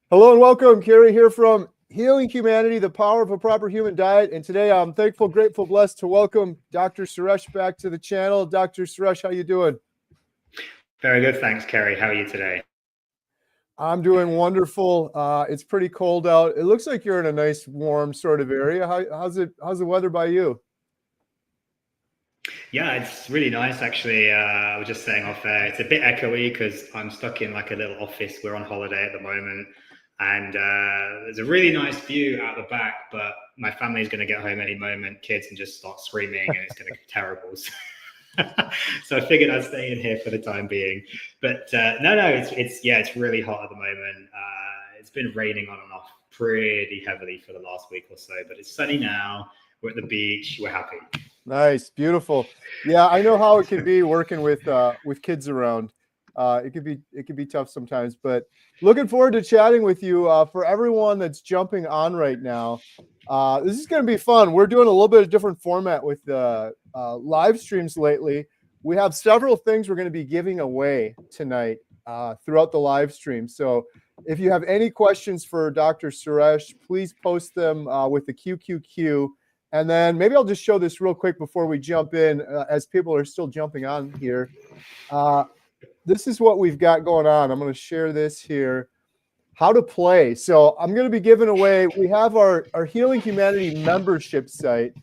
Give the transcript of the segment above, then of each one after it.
Hello and welcome. Kerry here from Healing Humanity, the Power of a Proper Human Diet. And today I'm thankful, grateful, blessed to welcome Dr. Suresh back to the channel. Dr. Suresh, how you doing? Very good, thanks, Kerry. How are you today? I'm doing wonderful. It's pretty cold out. It looks like you're in a nice, warm sort of area. How's the weather by you? Yeah, it's really nice, actually. I was just saying off there, it's a bit echoey because I'm stuck in like a little office. We're on holiday at the moment, and there's a really nice view out the back, but my family's going to get home any moment, kids, and just start screaming, and it's going to be terrible. So I figured I'd stay in here for the time being. But no, it's really hot at the moment. It's been raining on and off pretty heavily for the last week or so, but it's sunny now. We're at the beach. We're happy. Nice, beautiful. Yeah, I know how it can be working with kids around. It could be tough sometimes, but looking forward to chatting with you. For everyone that's jumping on right now, this is going to be fun. We're doing a little bit of different format with live streams lately. We have several things we're going to be giving away tonight throughout the live stream. So if you have any questions for Dr. Suresh, please post them with the QQQ. And then maybe I'll just show this real quick before we jump in as people are still jumping on here. This is what we've got going on. I'm going to share this here. How to play. So I'm going to be giving away, we have our Healing Humanity membership site,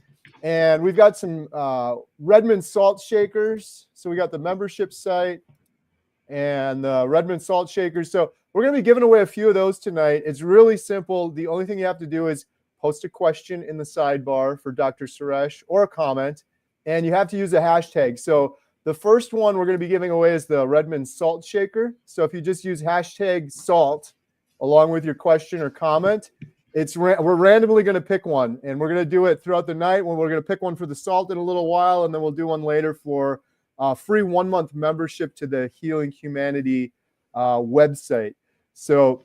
and we've got some Redmond salt shakers. So we got the membership site and the Redmond salt shakers. So we're going to be giving away a few of those tonight. It's really simple. The only thing you have to do is post a question in the sidebar for Dr. Suresh or a comment, and you have to use a hashtag. So the first one we're going to be giving away is the Redmond Salt Shaker. So if you just use hashtag salt along with your question or comment, we're randomly going to pick one, and we're going to do it throughout the night. When we're going to pick one for the salt in a little while, and then we'll do one later for free 1-month membership to the Healing Humanity website. So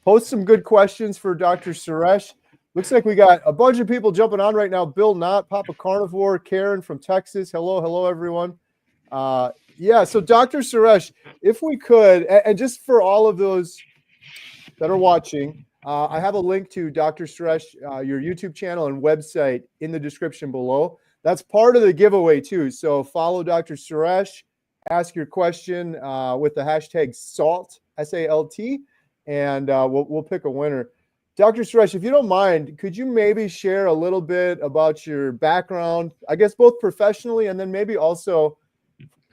post some good questions for Dr. Suresh. Looks like we got a bunch of people jumping on right now. Bill Knott, Papa Carnivore, Karen from Texas. Hello, everyone. Yeah, so Dr. Suresh, if we could, and just for all of those that are watching, I have a link to Dr. Suresh, your YouTube channel and website in the description below. That's part of the giveaway too. So follow Dr. Suresh, ask your question with the hashtag SALT, S-A-L-T, and we'll pick a winner. Dr. Suresh, if you don't mind, could you maybe share a little bit about your background, I guess both professionally and then maybe also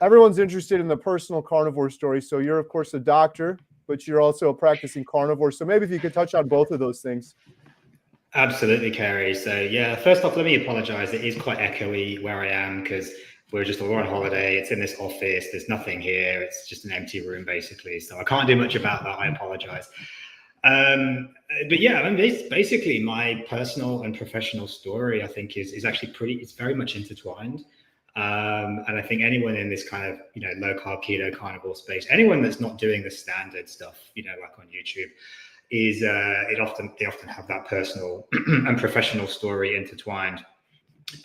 everyone's interested in the personal carnivore story. So you're, of course, a doctor, but you're also a practicing carnivore. So maybe if you could touch on both of those things. Absolutely, Kerry. So yeah, first off, let me apologize. It is quite echoey where I am because we're on holiday. It's in this office. There's nothing here. It's just an empty room, basically. So I can't do much about that. I apologize. But yeah, I mean, basically my personal and professional story, I think is actually it's very much intertwined. And I think anyone in this kind of, low carb, keto, carnivore space, anyone that's not doing the standard stuff, like on YouTube they often have that personal and professional story intertwined.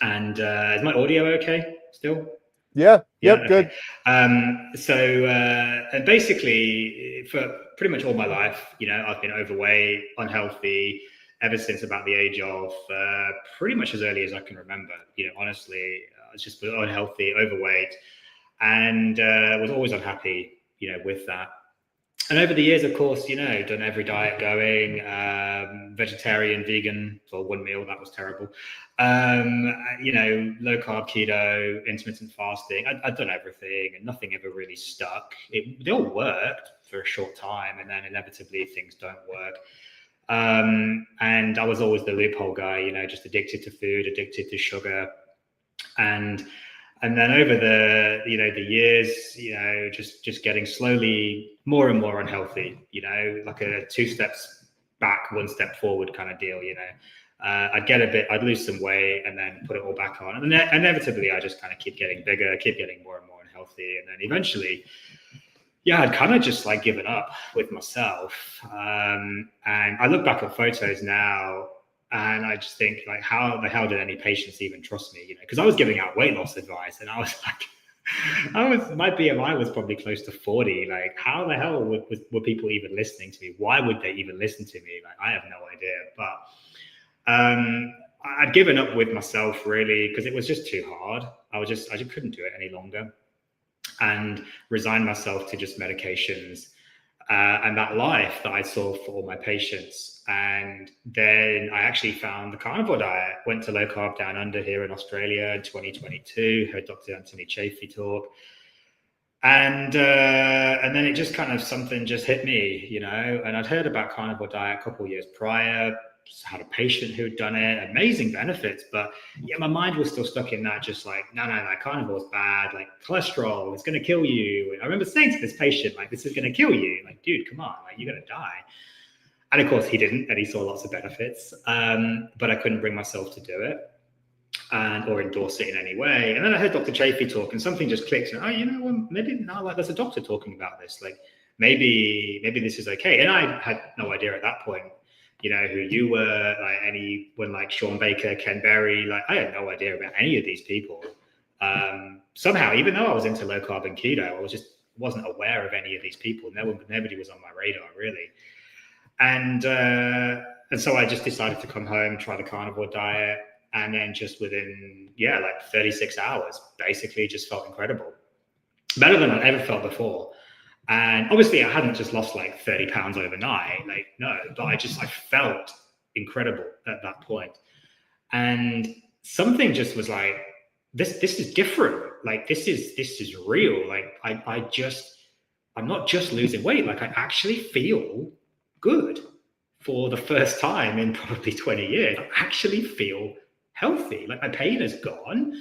And is my audio okay still? Yeah. Yep. Okay. Good. And basically for pretty much all my life, I've been overweight, unhealthy ever since about the age of pretty much as early as I can remember. Honestly, I was just unhealthy, overweight, and was always unhappy, with that. And over the years, of course, done every diet going, vegetarian, vegan, for one meal, that was terrible. Low carb, keto, intermittent fasting. I'd done everything and nothing ever really stuck. They all worked for a short time, and then inevitably things don't work. And I was always the loophole guy, just addicted to food, addicted to sugar. And then over the years, just getting slowly more and more unhealthy, like a 2 steps back, 1 step forward kind of deal, I'd lose some weight and then put it all back on. And then inevitably I just kind of keep getting bigger, keep getting more and more unhealthy. And then eventually, I'd kind of just like given up with myself. And I look back at photos now, and I just think, like, how the hell did any patients even trust me? Because I was giving out weight loss advice, and I was like, My BMI was probably close to 40. Like, how the hell were people even listening to me? Why would they even listen to me? Like, I have no idea. But I'd given up with myself, really, because it was just too hard. I just couldn't do it any longer, and resigned myself to just medications and that life that I saw for all my patients. And then I actually found the carnivore diet, went to Low Carb Down Under here in Australia in 2022, heard Dr. Anthony Chaffee talk. And then it just kind of, something just hit me, you know, and I'd heard about carnivore diet a couple of years prior, had a patient who'd done it, amazing benefits, but yeah, my mind was still stuck in that, just like, no, carnivore's bad, like cholesterol, it's going to kill you. And I remember saying to this patient, like, this is going to kill you. Like, dude, come on, like, you're going to die. And of course he didn't, and he saw lots of benefits, but I couldn't bring myself to do it or endorse it in any way. And then I heard Dr. Chaffee talk, and something just clicked. And, oh, you know, well, maybe now, like, there's a doctor talking about this. Like, maybe this is okay. And I had no idea at that point, you know, who you were, like anyone like Sean Baker, Ken Berry. Like, I had no idea about any of these people. Somehow, even though I was into low carb and keto, I wasn't aware of any of these people. Nobody was on my radar, really. And so I just decided to come home, try the carnivore diet, and then just within, like 36 hours, basically just felt incredible. Better than I'd ever felt before. And obviously I hadn't just lost like 30 pounds overnight, like, no, but I felt incredible at that point. And something just was like, this is different. Like, this is real. Like, I'm not just losing weight. Like, I actually feel good for the first time in probably 20 years. I actually feel healthy. Like, my pain is gone.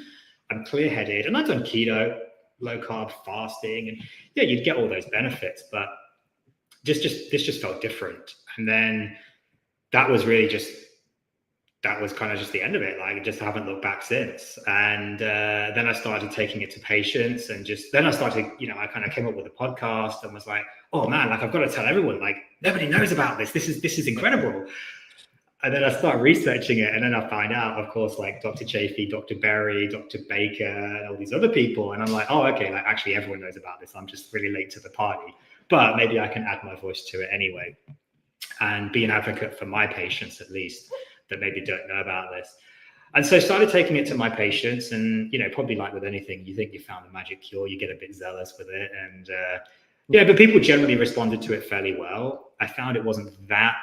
I'm clear-headed, and I've done keto, low carb fasting, and you'd get all those benefits, but this just felt different. And then that was kind of just the end of it. Like, I just haven't looked back since. And then I started taking it to patients, and then I started, you know, I kind of came up with a podcast and was like, oh man, like, I've got to tell everyone, like, nobody knows about this. This is incredible. And then I start researching it, and then I find out, of course, like Dr. Chaffee, Dr. Berry, Dr. Baker, and all these other people. And I'm like, oh, okay, like, actually everyone knows about this. I'm just really late to the party, but maybe I can add my voice to it anyway and be an advocate for my patients, at least, that maybe don't know about this. And so I started taking it to my patients, and, you know, probably like with anything, you think you found a magic cure, you get a bit zealous with it. And but people generally responded to it fairly well. I found it wasn't that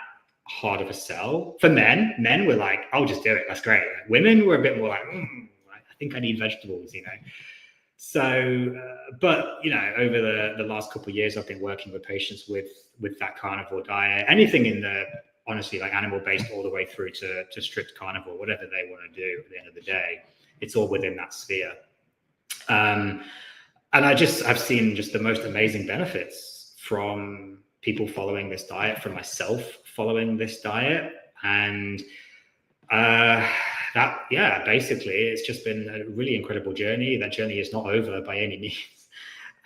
hard of a sell for men. Men were like, I'll just do it, that's great. Women were a bit more like, I think I need vegetables, you know. So but, you know, over the last couple of years, I've been working with patients with that carnivore diet, anything in the, honestly, like animal-based all the way through to strict carnivore, whatever they want to do at the end of the day, it's all within that sphere. And I've seen just the most amazing benefits from people following this diet, from myself following this diet. And basically it's just been a really incredible journey. That journey is not over by any means.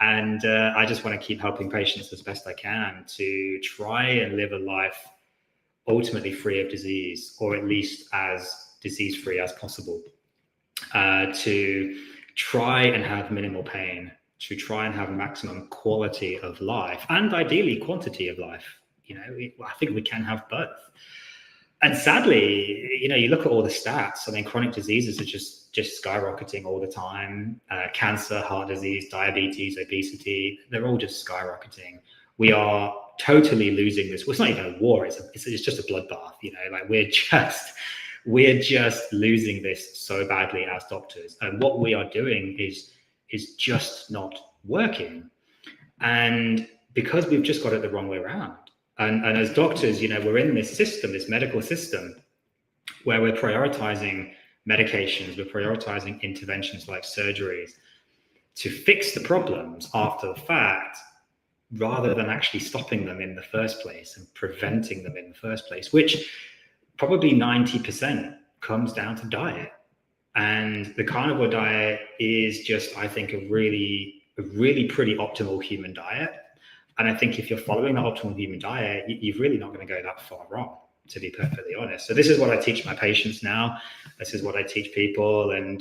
And I just want to keep helping patients as best I can to try and live a life ultimately free of disease, or at least as disease-free as possible, to try and have minimal pain, to try and have maximum quality of life, and ideally quantity of life. You know, I think we can have both. And sadly, you know, you look at all the stats, I mean, chronic diseases are just skyrocketing all the time. Cancer, heart disease, diabetes, obesity, they're all just skyrocketing. We are totally losing this. Well, it's not even a war, it's just a bloodbath, you know, like we're just losing this so badly as doctors. And what we are doing is just not working. And because we've just got it the wrong way around. And as doctors, you know, we're in this system, this medical system, where we're prioritizing medications, we're prioritizing interventions like surgeries to fix the problems after the fact, rather than actually stopping them in the first place and preventing them in the first place, which probably 90% comes down to diet. And the carnivore diet is just, I think, a really pretty optimal human diet. And I think if you're following that optimal human diet, you're really not going to go that far wrong, to be perfectly honest. So this is what I teach my patients now. This is what I teach people. And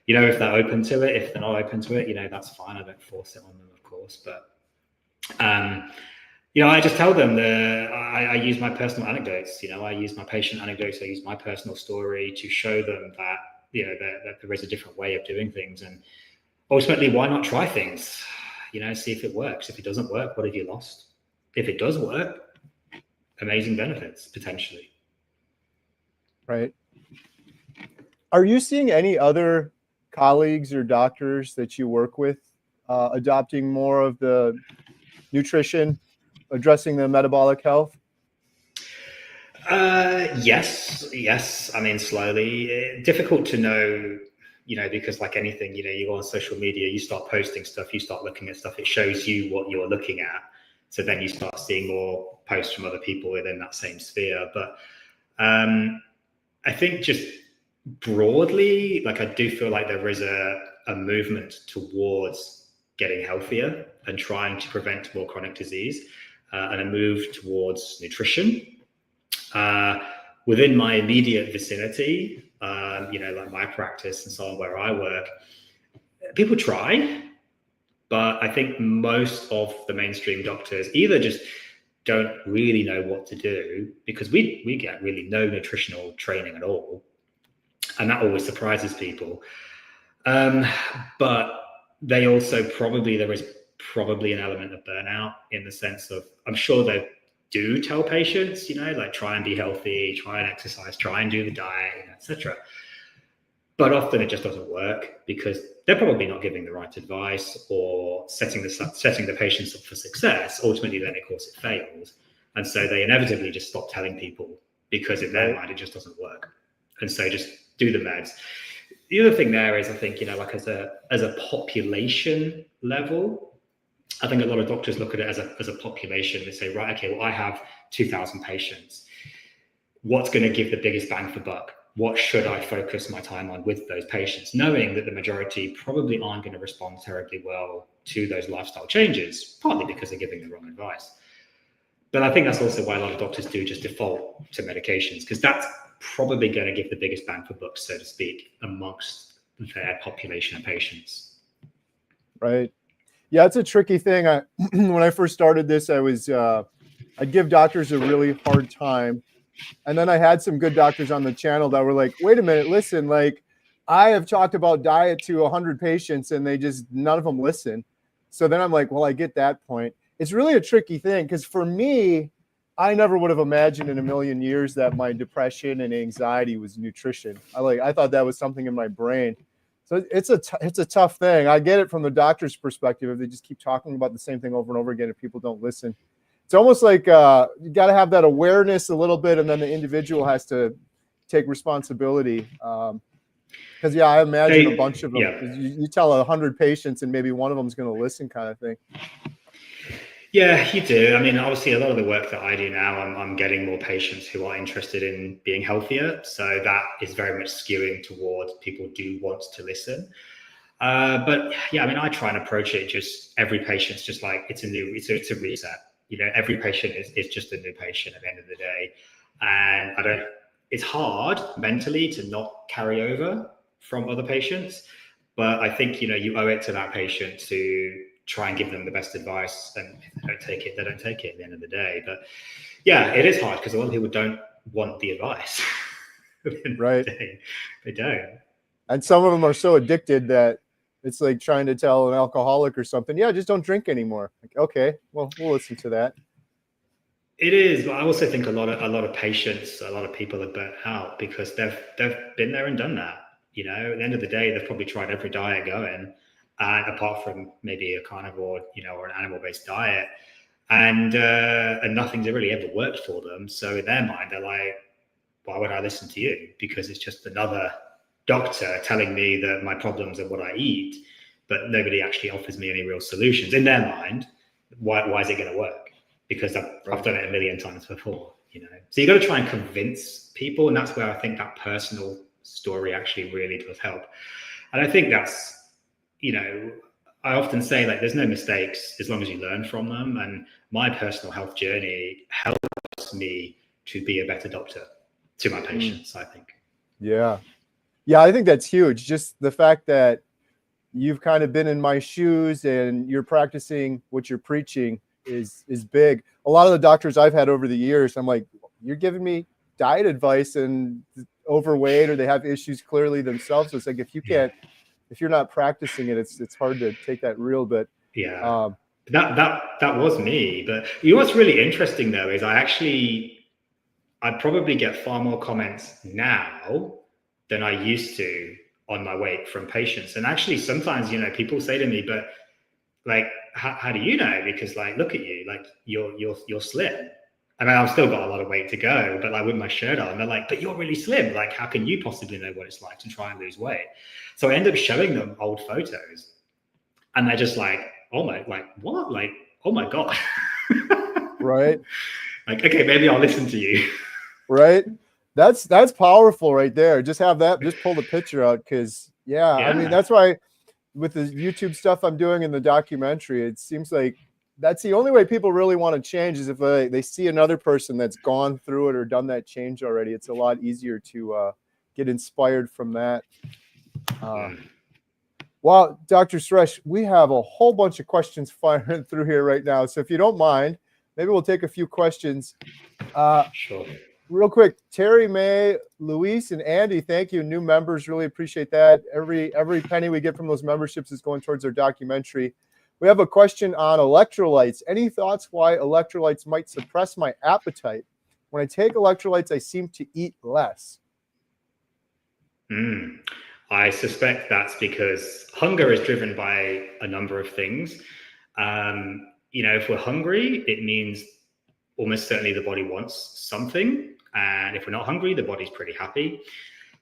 you know, if they're open to it. If they're not open to it, you know, that's fine. I don't force it on them, of course. But, you know, I just tell them I use my personal anecdotes. You know, I use my patient anecdotes. I use my personal story to show them that, you know, that there is a different way of doing things. And ultimately, why not try things? You know, see if it works. If it doesn't work, what have you lost? If it does work, amazing benefits potentially. Right. Are you seeing any other colleagues or doctors that you work with adopting more of the nutrition, addressing the metabolic health? Yes. I mean, slowly. Difficult to know, you know, because like anything, you know, you go on social media, you start posting stuff, you start looking at stuff, it shows you what you're looking at. So then you start seeing more posts from other people within that same sphere. But I think just broadly, like I do feel like there is a movement towards getting healthier and trying to prevent more chronic disease, and a move towards nutrition. Within my immediate vicinity, you know, like my practice and so on, where I work, people try, but I think most of the mainstream doctors either just don't really know what to do, because we get really no nutritional training at all, and that always surprises people. But they also there is probably an element of burnout, in the sense of, I'm sure they do tell patients, you know, like try and be healthy, try and exercise, try and do the diet, etc. But often it just doesn't work, because they're probably not giving the right advice or setting the patients up for success. Ultimately, then of course it fails. And so they inevitably just stop telling people, because in their mind it just doesn't work. And so just do the meds. The other thing there is, I think, you know, like as a population level, I think a lot of doctors look at it as a population. They say, right, okay, well, I have 2,000 patients. What's going to give the biggest bang for buck? What should I focus my time on with those patients, knowing that the majority probably aren't going to respond terribly well to those lifestyle changes, partly because they're giving the wrong advice. But I think that's also why a lot of doctors do just default to medications, because that's probably going to give the biggest bang for buck, so to speak, amongst their population of patients. Right. Yeah, it's a tricky thing. When I first started this, I'd give doctors a really hard time. And then I had some good doctors on the channel that were like, wait a minute, listen, like I have talked about diet to 100 patients and none of them listen. So then I'm like, well, I get that point. It's really a tricky thing, because for me, I never would have imagined in a million years that my depression and anxiety was nutrition. I thought that was something in my brain. So it's a tough thing. I get it from the doctor's perspective. If they just keep talking about the same thing over and over again, if people don't listen, it's almost like you got to have that awareness a little bit, and then the individual has to take responsibility. Because I imagine a bunch of them. Yeah. You tell 100 patients, and maybe one of them is going to listen, kind of thing. Yeah, you do. I mean, obviously, a lot of the work that I do now, I'm getting more patients who are interested in being healthier. So that is very much skewing towards people do want to listen. But yeah, I mean, I try and approach it just every patient's just like it's a reset. You know, every patient is just a new patient at the end of the day, and it's hard mentally to not carry over from other patients. But I think, you know, you owe it to that patient to try and give them the best advice, and if they don't take it, they don't take it at the end of the day. But yeah, it is hard because a lot of people don't want the advice. Right. They don't. And some of them are so addicted that it's like trying to tell an alcoholic or something, yeah, just don't drink anymore. Like, okay, well, we'll listen to that. It is, but I also think a lot of patients, a lot of people are burnt out because they've been there and done that. You know, at the end of the day, they've probably tried every diet going, and apart from maybe a carnivore, you know, or an animal-based diet, and nothing's really ever worked for them. So in their mind, they're like, why would I listen to you? Because it's just another doctor telling me that my problems are what I eat, but nobody actually offers me any real solutions. In their mind, why is it going to work? Because I've done it a million times before, you know. So you got to try and convince people, and that's where I think that personal story actually really does help. And I think that's, you know, I often say, like, there's no mistakes as long as you learn from them. And my personal health journey helps me to be a better doctor to my patients, I think. Yeah. Yeah, I think that's huge. Just the fact that you've kind of been in my shoes and you're practicing what you're preaching is big. A lot of the doctors I've had over the years, I'm like, you're giving me diet advice and overweight, or they have issues clearly themselves. So it's like, if you Yeah. can't, if you're not practicing it, it's hard to take that real. But Yeah. That was me. But you know what's really interesting though is I probably get far more comments now than I used to on my weight from patients. And actually sometimes, you know, people say to me, but like, how do you know? Because like, look at you, like you're slim. I mean, I've still got a lot of weight to go, but like with my shirt on, they're like, but you're really slim. Like, how can you possibly know what it's like to try and lose weight? So I end up showing them old photos and they're just like, oh my, like what? Like, oh my God. right. Like, okay, maybe I'll listen to you. Right. That's powerful right there. Just have that, just pull the picture out. Cause yeah, I mean, that's why with the YouTube stuff I'm doing in the documentary, it seems like that's the only way people really want to change is if they see another person that's gone through it or done that change already. It's a lot easier to get inspired from that. Well, Dr. Suresh, we have a whole bunch of questions firing through here right now. So if you don't mind, maybe we'll take a few questions. Sure. Real quick, Terry, May, Luis, and Andy, thank you. New members, really appreciate that. Every penny we get from those memberships is going towards our documentary. We have a question on electrolytes. Any thoughts why electrolytes might suppress my appetite? When I take electrolytes, I seem to eat less. I suspect that's because hunger is driven by a number of things. You know, if we're hungry, it means almost certainly the body wants something. And if we're not hungry, the body's pretty happy.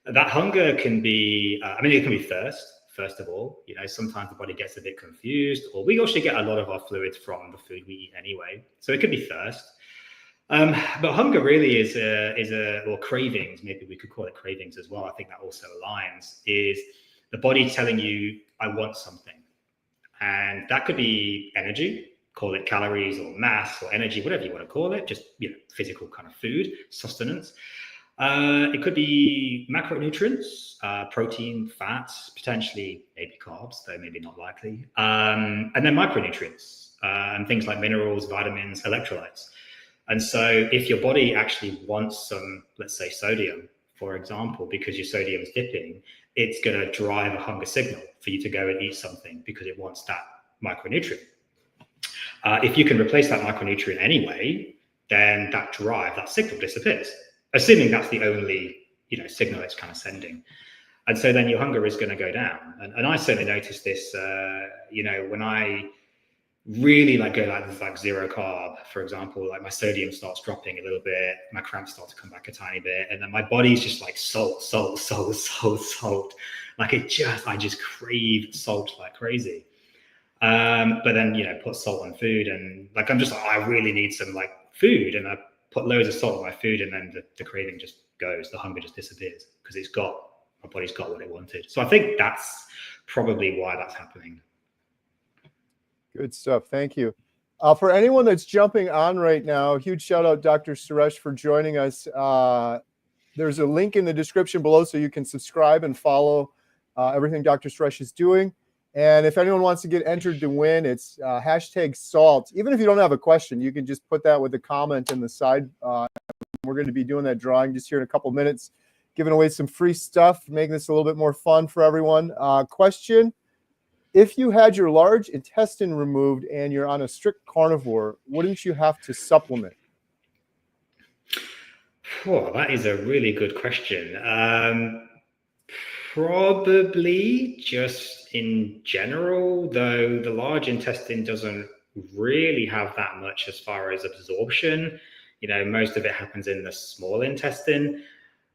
That hunger can be, it can be thirst, first of all. You know, sometimes the body gets a bit confused, or we actually get a lot of our fluids from the food we eat anyway. So it could be thirst. But hunger really is or cravings, maybe we could call it cravings as well. I think that also aligns, is the body telling you, I want something. And that could be energy, call it calories or mass or energy, whatever you want to call it, just, you know, physical kind of food, sustenance. It could be macronutrients, protein, fats, potentially maybe carbs, though maybe not likely. And then micronutrients and things like minerals, vitamins, electrolytes. And so if your body actually wants some, let's say sodium, for example, because your sodium is dipping, it's going to drive a hunger signal for you to go and eat something because it wants that micronutrient. If you can replace that micronutrient anyway, then that drive, that signal disappears, assuming that's the only, you know, signal it's kind of sending. And so then your hunger is going to go down. And I certainly noticed this, you know, when I really go like zero carb, for example, like my sodium starts dropping a little bit, my cramps start to come back a tiny bit, and then my body's just like salt. Like I just crave salt like crazy. But then, you know, put salt on food, and like I really need some like food, and I put loads of salt on my food, and then the craving just goes, the hunger just disappears because my body's got what it wanted. So I think that's probably why that's happening. Good stuff. Thank you. For anyone that's jumping on right now, huge shout out, Dr. Suresh, for joining us. There's a link in the description below so you can subscribe and follow everything Dr. Suresh is doing. And if anyone wants to get entered to win, it's hashtag SALT. Even if you don't have a question, you can just put that with a comment in the side. We're going to be doing that drawing just here in a couple minutes, giving away some free stuff, making this a little bit more fun for everyone. Question: if you had your large intestine removed and you're on a strict carnivore, wouldn't you have to supplement? Oh, that is a really good question. Probably just in general, though the large intestine doesn't really have that much as far as absorption. You know, most of it happens in the small intestine.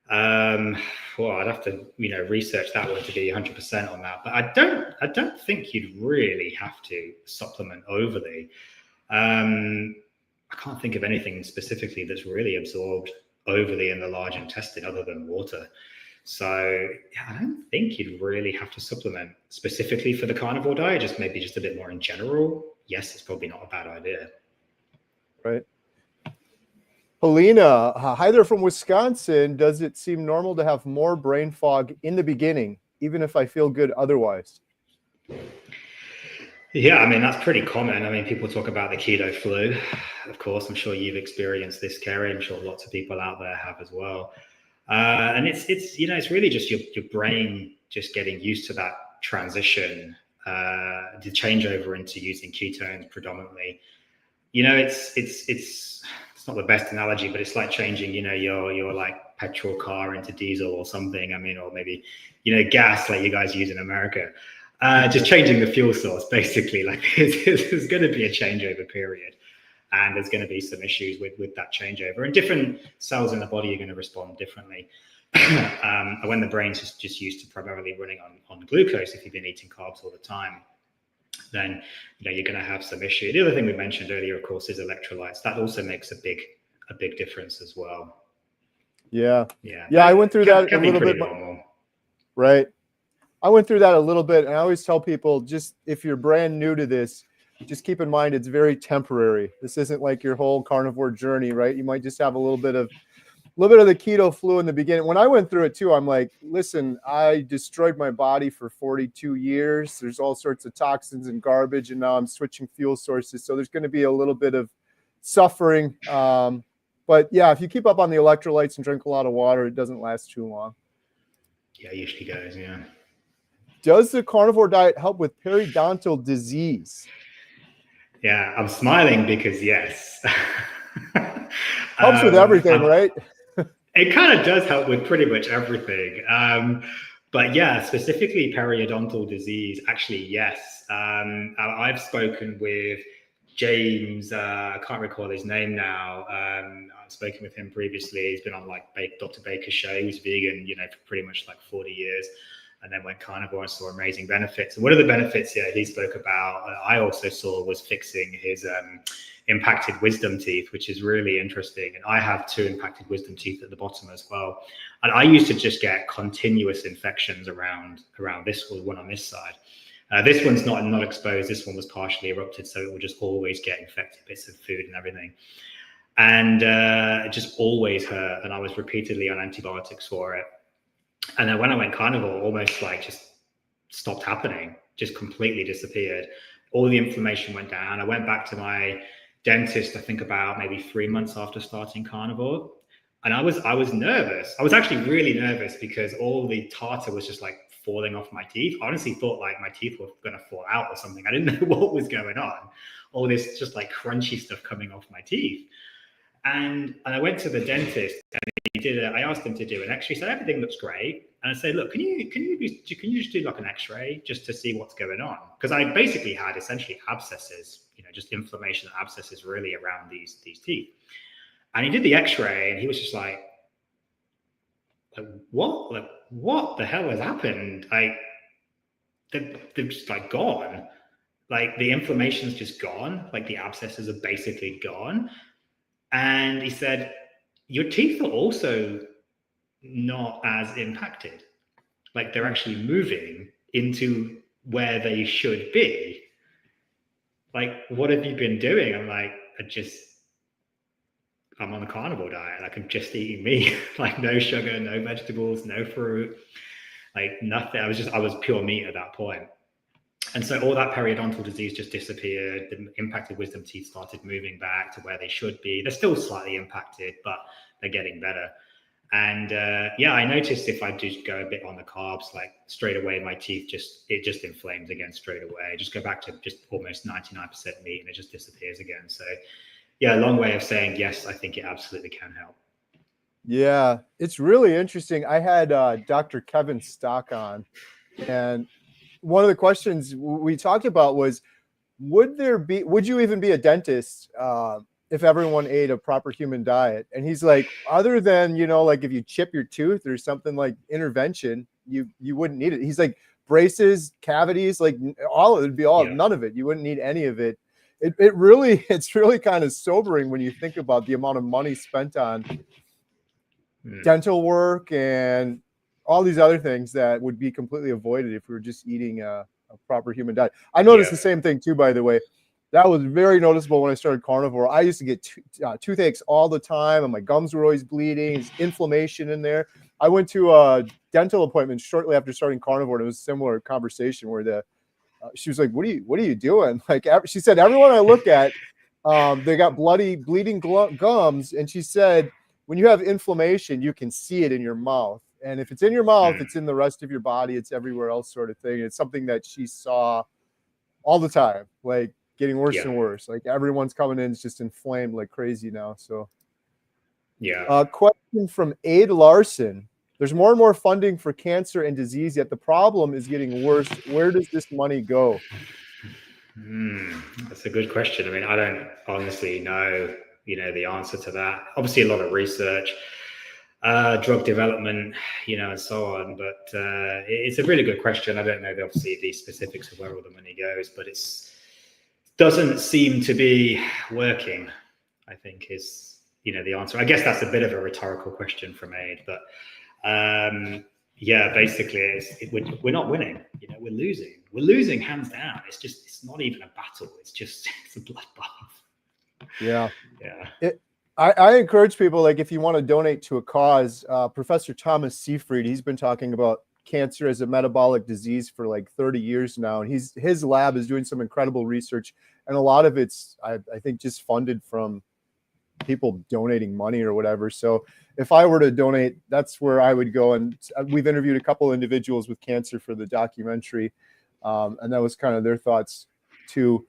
I'd have to, you know, research that one to be 100% on that. But I don't think you'd really have to supplement overly. I can't think of anything specifically that's really absorbed overly in the large intestine other than water. So yeah, I don't think you'd really have to supplement specifically for the carnivore diet, just maybe just a bit more in general. Yes, it's probably not a bad idea. Right. Helena, hi there from Wisconsin. Does it seem normal to have more brain fog in the beginning, even if I feel good otherwise? Yeah, I mean, that's pretty common. I mean, people talk about the keto flu. Of course, I'm sure you've experienced this, Kerry. I'm sure lots of people out there have as well. And it's you know, it's really just your brain just getting used to that transition, the changeover into using ketones predominantly. You know, it's not the best analogy, but it's like changing, you know, your like petrol car into diesel or something. I mean, or maybe, you know, gas like you guys use in America. Just changing the fuel source, basically. Like there's going to be a changeover period, and there's going to be some issues with that changeover, and different cells in the body are going to respond differently. When the brain's just used to primarily running on glucose, if you've been eating carbs all the time, then you know you're going to have some issue. The other thing we mentioned earlier, of course, is electrolytes. That also makes a big difference as well. Yeah. I went through that a little bit. Normal. Right. I went through that a little bit, and I always tell people, just if you're brand new to this, just keep in mind it's very temporary. This isn't like your whole carnivore journey, right? You might just have a little bit of the keto flu in the beginning. When I went through it too, I'm like, listen, I destroyed my body for 42 years. There's all sorts of toxins and garbage, and now I'm switching fuel sources. So there's going to be a little bit of suffering. But yeah, if you keep up on the electrolytes and drink a lot of water, it doesn't last too long. Yeah, it usually goes, yeah. Does the carnivore diet help with periodontal disease? Yeah, I'm smiling because yes. Helps with everything, right? It kind of does help with pretty much everything. But yeah, specifically periodontal disease, actually, yes. I've spoken with James, I can't recall his name now. I've spoken with him previously. He's been on like Dr. Baker's show. He was vegan, you know, for pretty much like 40 years. And then went carnivore and saw amazing benefits. And one of the benefits he spoke about, I also saw, was fixing his impacted wisdom teeth, which is really interesting. And I have 2 impacted wisdom teeth at the bottom as well. And I used to just get continuous infections around this one on this side. This one's not exposed. This one was partially erupted, so it will just always get infected bits of food and everything. And it just always hurt. And I was repeatedly on antibiotics for it. And then when I went carnivore, almost like just stopped happening, just completely disappeared. All the inflammation went down. I went back to my dentist, I think about maybe 3 months after starting carnivore. And I was nervous. I was actually really nervous because all the tartar was just like falling off my teeth. I honestly thought like my teeth were going to fall out or something. I didn't know what was going on. All this just like crunchy stuff coming off my teeth. And I went to the dentist and I asked him to do an X-ray. He said, everything looks great. And I said, look, can you just do like an X-ray just to see what's going on? Because I basically had essentially abscesses, you know, just inflammation and abscesses really around these teeth. And he did the X-ray and he was just like what? Like, what the hell has happened? Like, they're just like gone. Like the inflammation's just gone. Like the abscesses are basically gone. And he said, your teeth are also not as impacted. Like they're actually moving into where they should be. Like, what have you been doing? I'm like, I'm on a carnivore diet. Like I'm just eating meat, like no sugar, no vegetables, no fruit, like nothing. I was pure meat at that point. And so all that periodontal disease just disappeared. The impacted wisdom teeth started moving back to where they should be. They're still slightly impacted, but they're getting better. And I noticed if I do go a bit on the carbs, like straight away, my teeth just inflames again straight away. Just go back to just almost 99% meat and it just disappears again. So yeah, a long way of saying, yes, I think it absolutely can help. Yeah, it's really interesting. I had Dr. Kevin Stock on, and one of the questions we talked about was, would you even be a dentist if everyone ate a proper human diet? And he's like, other than, you know, like if you chip your tooth or something like intervention, you wouldn't need it. He's like, braces, cavities, like all, it'd be all, none of it. You wouldn't need any of it. It's really kind of sobering when you think about the amount of money spent on dental work and all these other things that would be completely avoided if we were just eating a proper human diet. I noticed the same thing too, by the way. That was very noticeable when I started carnivore. I used to get toothaches all the time, and my gums were always bleeding. There's inflammation in there. I went to a dental appointment shortly after starting carnivore, and it was a similar conversation where she was like, "What are you doing?" Like, she said, everyone I look at, they got bleeding gums, and she said, when you have inflammation, you can see it in your mouth, and if it's in your mouth, it's in the rest of your body. It's everywhere else, sort of thing. It's something that she saw all the time, like getting worse and worse. Like everyone's coming in, it's just inflamed like crazy now. So, question from Aid Larson. There's more and more funding for cancer and disease, yet the problem is getting worse. Where does this money go? That's a good question. I mean, I don't honestly know, the answer to that. Obviously, a lot of research, drug development, and so on. But it's a really good question. I don't know, obviously, the specifics of where all the money goes, but doesn't seem to be working, I think is, the answer. I guess that's a bit of a rhetorical question from Aid, but basically we're not winning, we're losing hands down. It's not even a battle. It's a bloodbath. I encourage people, like, if you want to donate to a cause, Professor Thomas Seyfried, he's been talking about cancer as a metabolic disease for like 30 years now, and his lab is doing some incredible research, and a lot of it's I think just funded from people donating money or whatever. So if I were to donate, that's where I would go. And we've interviewed a couple individuals with cancer for the documentary, and that was kind of their thoughts too.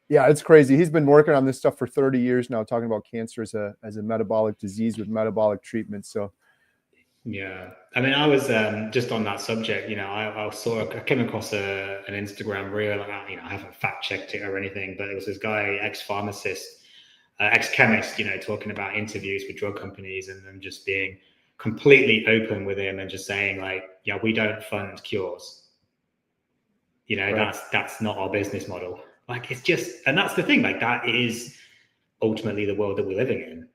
It's crazy. He's been working on this stuff for 30 years now, talking about cancer as a metabolic disease with metabolic treatment. So I mean, I was just on that subject. I came across an Instagram reel. I haven't fact checked it or anything, but it was this guy, ex-pharmacist, ex-chemist, talking about interviews with drug companies and them just being completely open with him and just saying like, we don't fund cures. Right. That's not our business model. Like, it's just, and that's the thing. Like, that is ultimately the world that we're living in.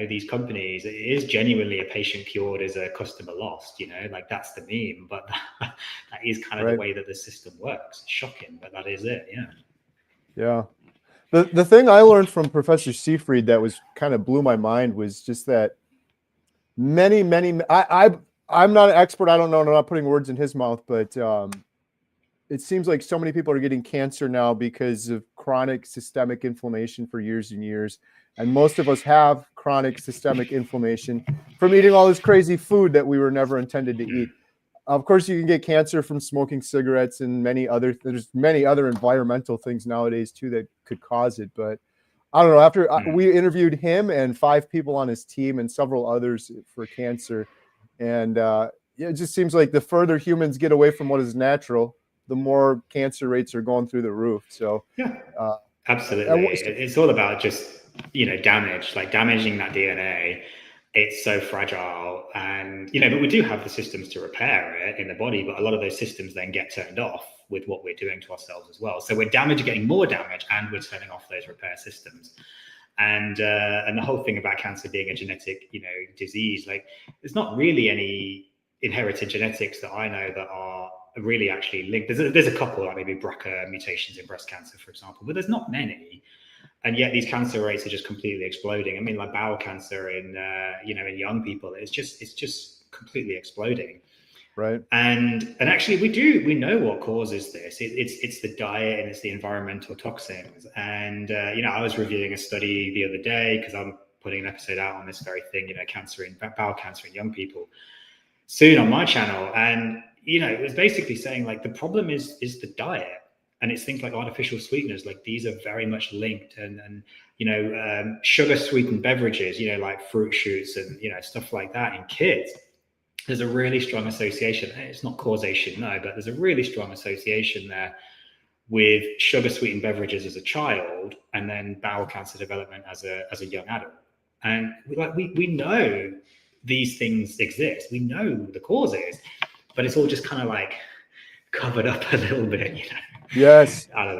These companies, it is genuinely a patient cured is a customer lost, like that's the meme, but that is kind of the way that the system works. It's shocking, but that is it. Yeah. The thing I learned from Professor Seyfried that was kind of blew my mind was just that many, I'm not an expert. I don't know. I'm not putting words in his mouth, but it seems like so many people are getting cancer now because of chronic systemic inflammation for years and years. And most of us have chronic systemic inflammation from eating all this crazy food that we were never intended to eat. Of course, you can get cancer from smoking cigarettes and there's many other environmental things nowadays too that could cause it. But I don't know, after we interviewed him and 5 people on his team and several others for cancer. And it just seems like the further humans get away from what is natural, the more cancer rates are going through the roof. So absolutely. It's all about just, damage, like damaging that DNA. It's so fragile, and but we do have the systems to repair it in the body, but a lot of those systems then get turned off with what we're doing to ourselves as well. So we're getting more damage, and we're turning off those repair systems. And the whole thing about cancer being a genetic, disease, like there's not really any inherited genetics that I know that are really actually linked. There's a couple, like maybe BRCA mutations in breast cancer, for example, but there's not many. And yet these cancer rates are just completely exploding. I mean, like bowel cancer in in young people, it's just completely exploding. Right. And actually we know what causes this. It's the diet and it's the environmental toxins. And I was reviewing a study the other day because I'm putting an episode out on this very thing, bowel cancer in young people soon on my channel. And it was basically saying like the problem is the diet. And it's things like artificial sweeteners, like these are very much linked, and sugar sweetened beverages, like fruit shoots and stuff like that in kids. There's a really strong association. It's not causation, no, but there's a really strong association there with sugar sweetened beverages as a child, and then bowel cancer development as a young adult. And we know these things exist. We know the causes, but it's all just kind of like covered up a little bit, Yes. I don't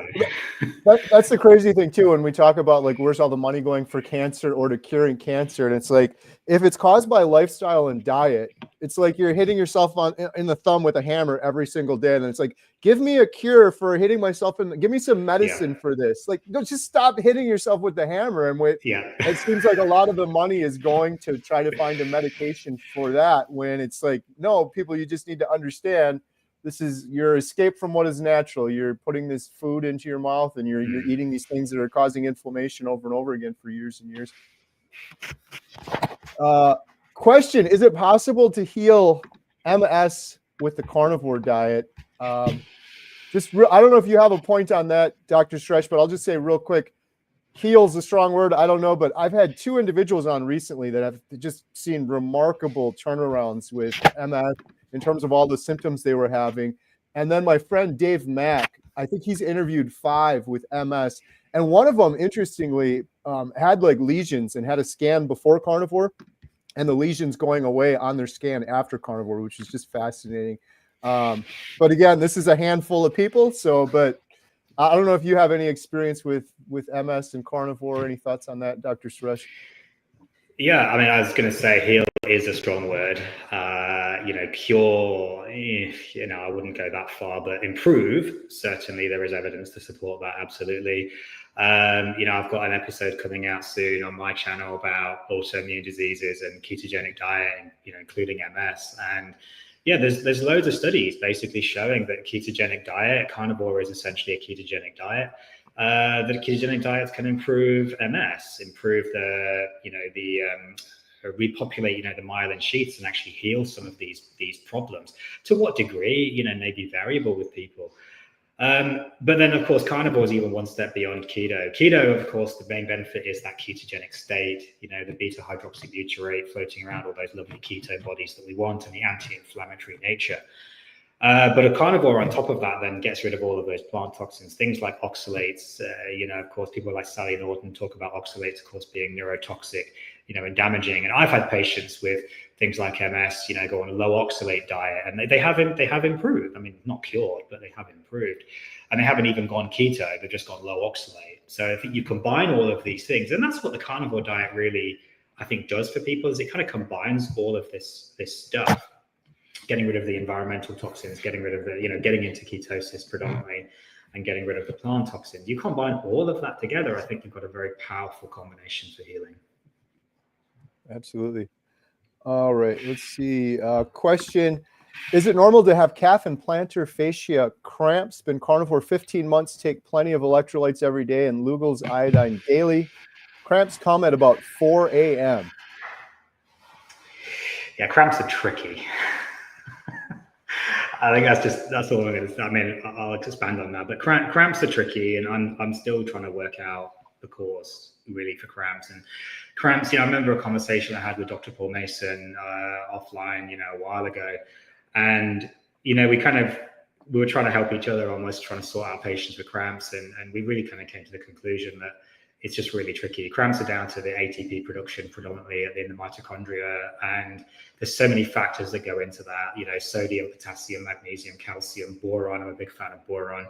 know. That's the crazy thing too. When we talk about like, where's all the money going for cancer or to curing cancer? And it's like, if it's caused by lifestyle and diet, it's like you're hitting yourself in the thumb with a hammer every single day. And it's like, give me a cure for hitting myself give me some medicine for this. Like, don't just stop hitting yourself with the hammer. And it seems like a lot of the money is going to try to find a medication for that, when it's like, no, people, you just need to understand this is your escape from what is natural. You're putting this food into your mouth, and you're eating these things that are causing inflammation over and over again for years and years. Question: is it possible to heal MS with the carnivore diet? I don't know if you have a point on that, Dr. Suresh, but I'll just say real quick. Heal's a strong word. I don't know, but I've had 2 individuals on recently that have just seen remarkable turnarounds with MS in terms of all the symptoms they were having. And then my friend Dave Mack, I think he's interviewed 5 with MS. And one of them, interestingly, had like lesions and had a scan before carnivore, and the lesions going away on their scan after carnivore, which is just fascinating. But again, this is a handful of people. But I don't know if you have any experience with MS and carnivore. Any thoughts on that, Dr. Suresh? Yeah, I mean, I was going to say heal is a strong word. Cure, I wouldn't go that far, but improve, certainly there is evidence to support that, absolutely. I've got an episode coming out soon on my channel about autoimmune diseases and ketogenic diet, including MS. And yeah, there's loads of studies basically showing that ketogenic diet, carnivore is essentially a ketogenic diet. That ketogenic diets can improve MS, improve repopulate, the myelin sheaths, and actually heal some of these problems. To what degree, may be variable with people. But then, of course, carnivore is even one step beyond keto. Keto, of course, the main benefit is that ketogenic state, the beta hydroxybutyrate floating around, all those lovely keto bodies that we want, and the anti-inflammatory nature. But a carnivore on top of that then gets rid of all of those plant toxins, things like oxalates. Of course, people like Sally Norton talk about oxalates, of course, being neurotoxic, and damaging. And I've had patients with things like MS, go on a low oxalate diet, and they have improved. I mean, not cured, but they have improved. And they haven't even gone keto, they've just gone low oxalate. So I think you combine all of these things, and that's what the carnivore diet really, I think, does for people, is it kind of combines all of this stuff. Getting rid of the environmental toxins, getting rid of getting into ketosis predominantly, and getting rid of the plant toxins. You combine all of that together, I think you've got a very powerful combination for healing. Absolutely. All right, let's see. Question: is it normal to have calf and plantar fascia cramps? Been carnivore 15 months, take plenty of electrolytes every day and Lugol's iodine daily. Cramps come at about 4 a.m. Yeah, cramps are tricky. I think that's all I'm going to say. I mean, I'll expand on that, but cramps are tricky, and I'm still trying to work out the cause really for cramps. And cramps, I remember a conversation I had with Dr. Paul Mason offline, a while ago, and we were trying to help each other, almost trying to sort out patients with cramps, and we really kind of came to the conclusion that it's just really tricky. Cramps are down to the ATP production predominantly in the mitochondria, and there's so many factors that go into that, sodium, potassium, magnesium, calcium, boron. I'm a big fan of boron.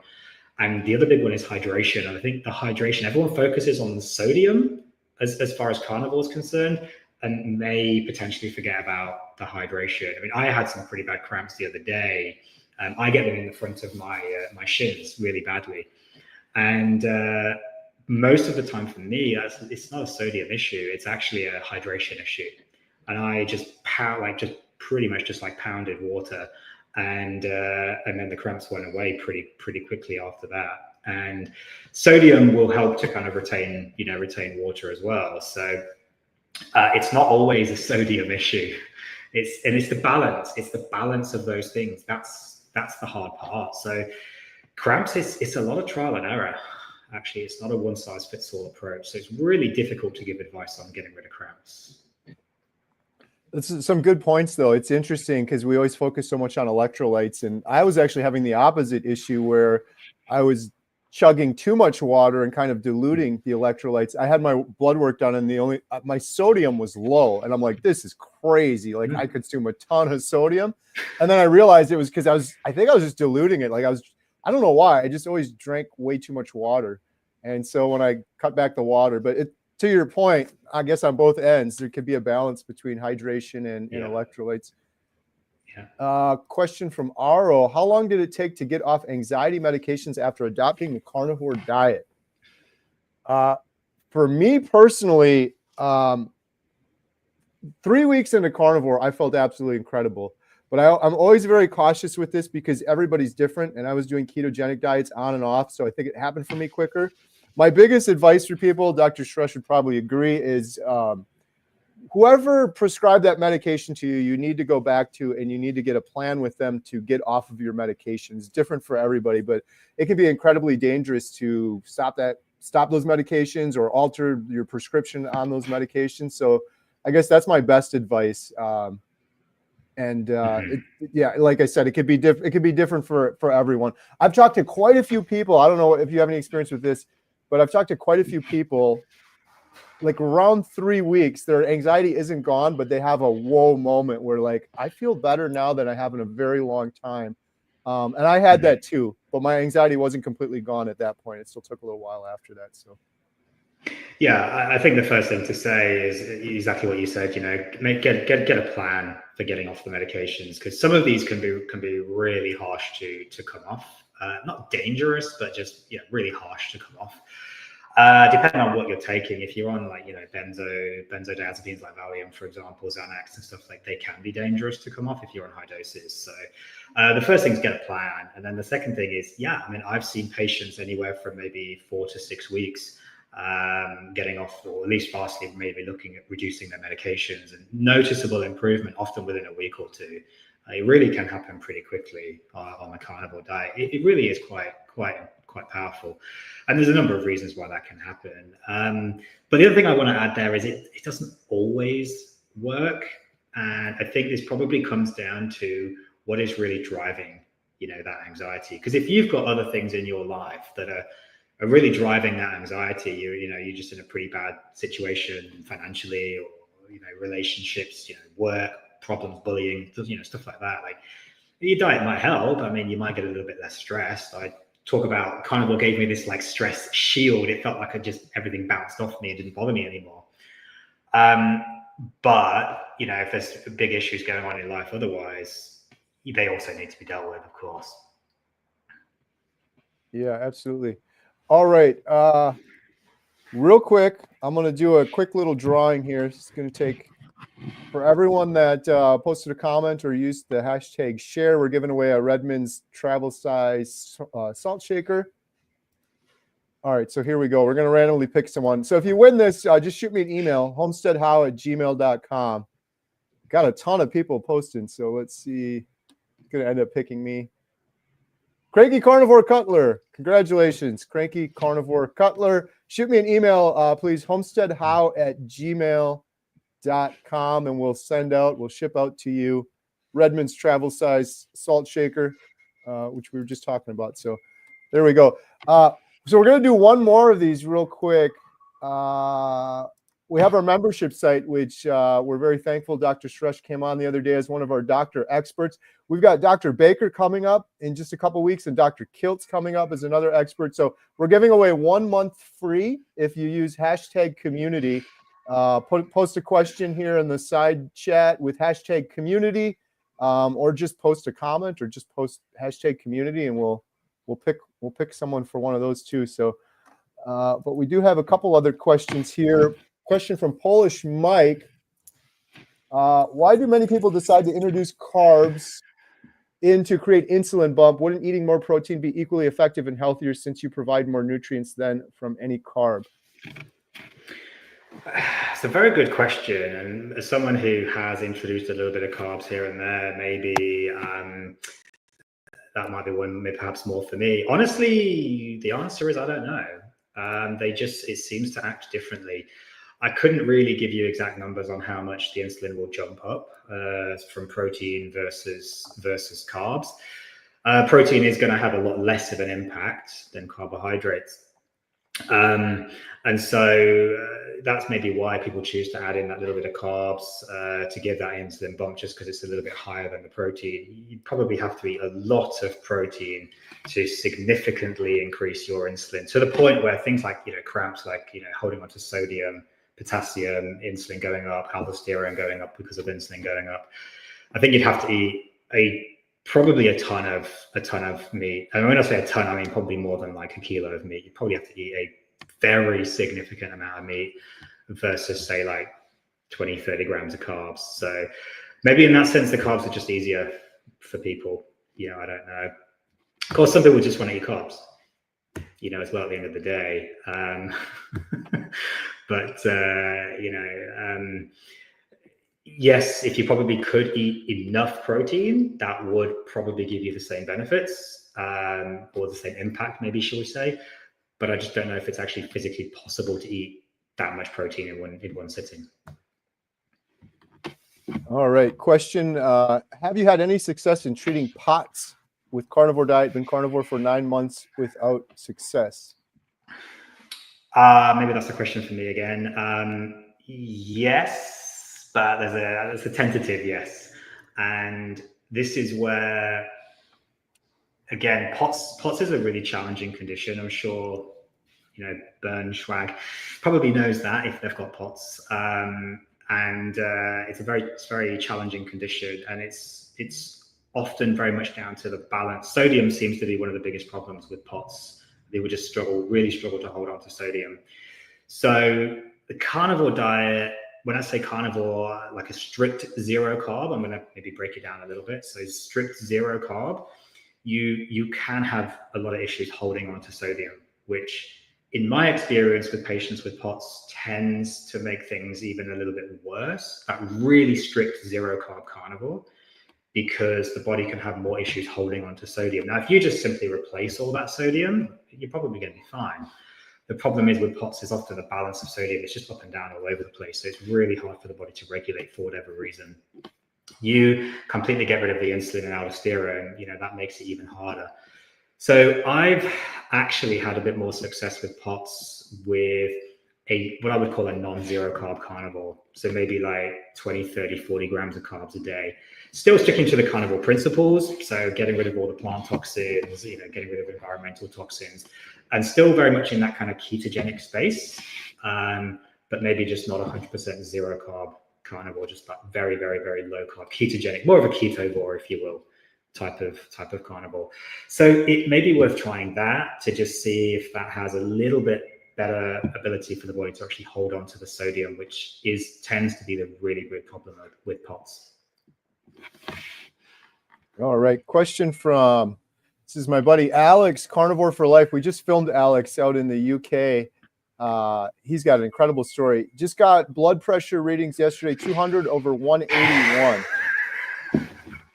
And the other big one is hydration. And I think the hydration, everyone focuses on the sodium as far as carnivore is concerned, and may potentially forget about the hydration. I mean, I had some pretty bad cramps the other day. I get them in the front of my shins really badly. And most of the time for me, it's not a sodium issue. It's actually a hydration issue. And I just pretty much pounded water. And then the cramps went away pretty quickly after that. And sodium will help to kind of retain water as well. So it's not always a sodium issue. It's the balance. It's the balance of those things. That's the hard part. So cramps it's a lot of trial and error. Actually, it's not a one-size-fits-all approach. So it's really difficult to give advice on getting rid of cramps. That's some good points, though. It's interesting because we always focus so much on electrolytes. And I was actually having the opposite issue where I was chugging too much water and kind of diluting the electrolytes. I had my blood work done, and my sodium was low. And I'm like, this is crazy. Like, I consume a ton of sodium. And then I realized it was because I think I was just diluting it. Like, I don't know why. I just always drank way too much water. And so when I cut back the water, but to your point, I guess on both ends, there could be a balance between hydration and electrolytes. Question from Aro. How long did it take to get off anxiety medications after adopting the carnivore diet? For me personally, 3 weeks into carnivore, I felt absolutely incredible. But I'm always very cautious with this because everybody's different. And I was doing ketogenic diets on and off. So I think it happened for me quicker. My biggest advice for people, Dr. Suresh would probably agree, is whoever prescribed that medication to you, you need to go back to and you need to get a plan with them to get off of your medication. It's different for everybody, but it can be incredibly dangerous to stop those medications or alter your prescription on those medications. So I guess that's my best advice. Like I said, it could be different for everyone. I've talked to quite a few people. I don't know if you have any experience with this, but I've talked to quite a few people. Like around 3 weeks, their anxiety isn't gone, but they have a whoa moment where like, I feel better now than I have in a very long time. And I had that too, but my anxiety wasn't completely gone at that point. It still took a little while after that. So. Yeah, I think the first thing to say is exactly what you said. You know, get a plan for getting off the medications, because some of these can be really harsh to come off. Not dangerous, but just really harsh to come off. Depending on what you're taking, if you're on like benzodiazepines like Valium, for example, Xanax and stuff, like they can be dangerous to come off if you're on high doses. So the first thing is get a plan, and then the second thing is I've seen patients anywhere from maybe 4 to 6 weeks getting off, or at least vastly maybe looking at reducing their medications, and noticeable improvement often within a week or two. It really can happen pretty quickly on the carnivore diet. It really is quite powerful, and there's a number of reasons why that can happen. But the other thing I want to add there is it doesn't always work, and I think this probably comes down to what is really driving that anxiety. Because if you've got other things in your life that are really driving that anxiety, you're just in a pretty bad situation financially, or relationships, work problems, bullying, stuff like that. Like your diet might help. I mean, you might get a little bit less stressed. I talk about carnivore gave me this like stress shield. It felt like everything bounced off me and didn't bother me anymore. But if there's big issues going on in life otherwise, they also need to be dealt with, of course. Yeah, absolutely. All right. Real quick, I'm going to do a quick little drawing here. It's going to take, for everyone that posted a comment or used the hashtag share, we're giving away a Redmond's travel size salt shaker. All right, so here we go. We're going to randomly pick someone. So if you win this, just shoot me an email, homesteadhow@gmail.com. Got a ton of people posting, so let's see. It's going to end up picking me. Cranky Carnivore Cutler. Congratulations, Cranky Carnivore Cutler. Shoot me an email, please, homesteadhow@gmail.com, and we'll ship out to you Redmond's travel size salt shaker, which we were just talking about. So there we go. So we're going to do one more of these real quick. We have our membership site, which we're very thankful Dr. Suresh came on the other day as one of our doctor experts. We've got Dr. Baker coming up in just a couple weeks, and Dr. Kilt's coming up as another expert. So we're giving away 1 month free if you use hashtag community. Post a question here in the side chat with hashtag community, or just post a comment, or just post hashtag community, and we'll pick someone for one of those too. So, but we do have a couple other questions here. Question from Polish Mike. Why do many people decide to introduce carbs in to create insulin bump? Wouldn't eating more protein be equally effective and healthier, since you provide more nutrients than from any carb? It's a very good question. And as someone who has introduced a little bit of carbs here and there, maybe that might be one, maybe perhaps more for me. Honestly, the answer is I don't know. It seems to act differently. I couldn't really give you exact numbers on how much the insulin will jump up from protein versus carbs. Protein is going to have a lot less of an impact than carbohydrates. And so that's maybe why people choose to add in that little bit of carbs to give that insulin bump, just because it's a little bit higher than the protein. You probably have to eat a lot of protein to significantly increase your insulin, to the point where things like, cramps, like, holding on to sodium, potassium, insulin going up, aldosterone going up because of insulin going up. I think you'd have to eat probably a ton of meat. And when I say a ton, I mean probably more than like a kilo of meat. You probably have to eat a very significant amount of meat versus say like 20-30 grams of carbs. So maybe in that sense, the carbs are just easier for people. You know, I don't know. Of course, some people just want to eat carbs, you know, as well at the end of the day. But, you know, yes, if you probably could eat enough protein, that would probably give you the same benefits or the same impact, maybe, shall we say. But I just don't know if it's actually physically possible to eat that much protein in one sitting. All right. Question. Have you had any success in treating POTS with carnivore diet? Been carnivore for 9 months without success. Maybe that's a question for me again. Yes, but there's a tentative yes. And this is where, again, POTS is a really challenging condition. I'm sure, you know, Bern Schwag probably knows that if they've got POTS. And it's a very challenging condition, and it's often very much down to the balance. Sodium seems to be one of the biggest problems with POTS. They would just really struggle to hold on to sodium. So the carnivore diet, when I say carnivore, like a strict zero carb, I'm going to maybe break it down a little bit. So strict zero carb, you can have a lot of issues holding on to sodium, which in my experience with patients with POTS tends to make things even a little bit worse, that really strict zero carb carnivore, because the body can have more issues holding on to sodium. Now, if you just simply replace all that sodium, you're probably going to be fine. The problem is with POTS is often the balance of sodium is just up and down all over the place. So it's really hard for the body to regulate for whatever reason. You completely get rid of the insulin and aldosterone, you know, that makes it even harder. So I've actually had a bit more success with POTS with what I would call a non-zero carb carnivore. So maybe like 20, 30, 40 grams of carbs a day. Still sticking to the carnivore principles. So getting rid of all the plant toxins, you know, getting rid of environmental toxins, and still very much in that kind of ketogenic space. But maybe just not 100% zero carb carnivore, just that very, very, very low carb ketogenic, more of a ketovore, if you will, type of carnivore. So it may be worth trying that to just see if that has a little bit better ability for the body to actually hold on to the sodium, which tends to be the really big problem with POTS. All right. Question from, this is my buddy Alex, Carnivore for Life. We just filmed Alex out in the UK. He's got an incredible story. Just got blood pressure readings yesterday, 200 over 181.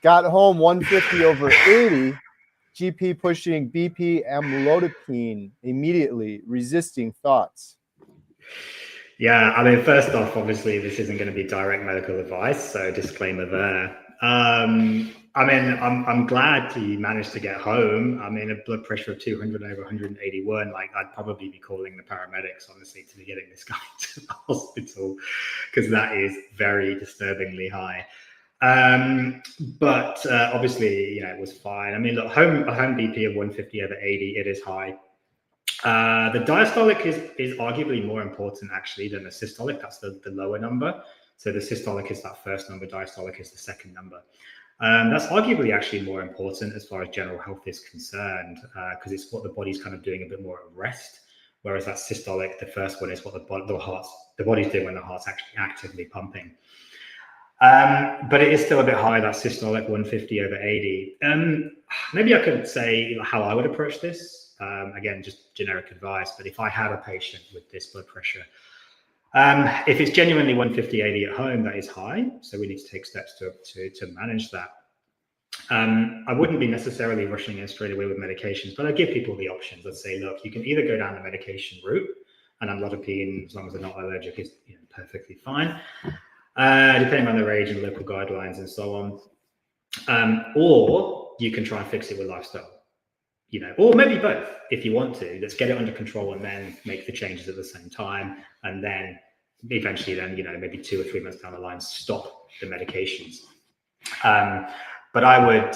Got home 150 over 80. GP pushing BP amlodipine immediately, resisting thoughts. Yeah, I mean, first off, obviously, this isn't going to be direct medical advice, so disclaimer there. I mean, I'm glad you managed to get home. I mean, a blood pressure of 200 over 181, like I'd probably be calling the paramedics, honestly, to be getting this guy to the hospital, because that is very disturbingly high. But obviously, you know, it was fine. I mean, look, a home BP of 150 over 80, it is high. The diastolic is arguably more important actually than the systolic. That's the lower number. So the systolic is that first number, diastolic is the second number. That's arguably actually more important as far as general health is concerned, because it's what the body's kind of doing a bit more at rest. Whereas that systolic, the first one, is what the body's doing when the heart's actually actively pumping. But it is still a bit high, that systolic 150 over 80. Maybe I could say how I would approach this. Again, just generic advice, but if I had a patient with this blood pressure, if it's genuinely 150/80 at home, that is high. So we need to take steps to manage that. I wouldn't be necessarily rushing in straight away with medications, but I give people the options. I'd say, look, you can either go down the medication route, and amlodipine, as long as they're not allergic, is perfectly fine, depending on their age and local guidelines and so on. Or you can try and fix it with lifestyle. Or maybe both if you want to. Let's get it under control and then make the changes at the same time, and then eventually, maybe 2 or 3 months down the line, stop the medications. But I would,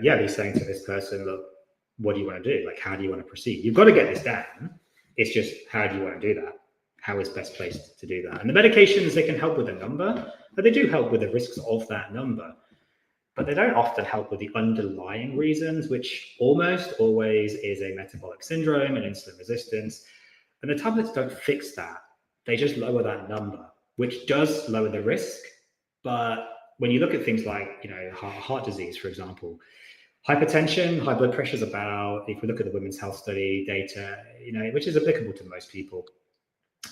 be saying to this person, look, what do you want to do? Like, how do you want to proceed? You've got to get this down. It's just, how do you want to do that? How is best placed to do that? And the medications, they can help with a number, but they do help with the risks of that number. but they don't often help with the underlying reasons, which almost always is a metabolic syndrome and insulin resistance. And the tablets don't fix that. They just lower that number, which does lower the risk. But when you look at things like, you know, heart disease, for example, hypertension, high blood pressure is about, if we look at the Women's Health Study data, you know, which is applicable to most people,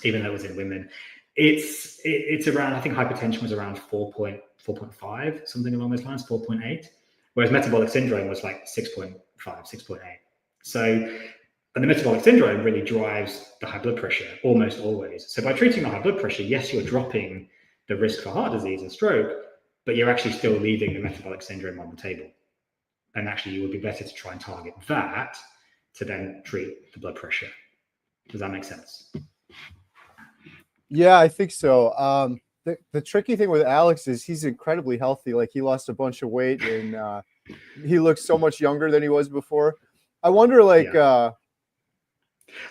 even though it was in women, it's around, I think hypertension was around 4.5, something along those lines, 4.8, whereas metabolic syndrome was like 6.5, 6.8. So, and the metabolic syndrome really drives the high blood pressure almost always. So by treating the high blood pressure, yes, you're dropping the risk for heart disease and stroke, but you're actually still leaving the metabolic syndrome on the table. And actually, it would be better to try and target that to then treat the blood pressure. Does that make sense? Yeah, I think so. The tricky thing with Alex is he's incredibly healthy. Like, he lost a bunch of weight and he looks so much younger than he was before. I wonder, like, yeah.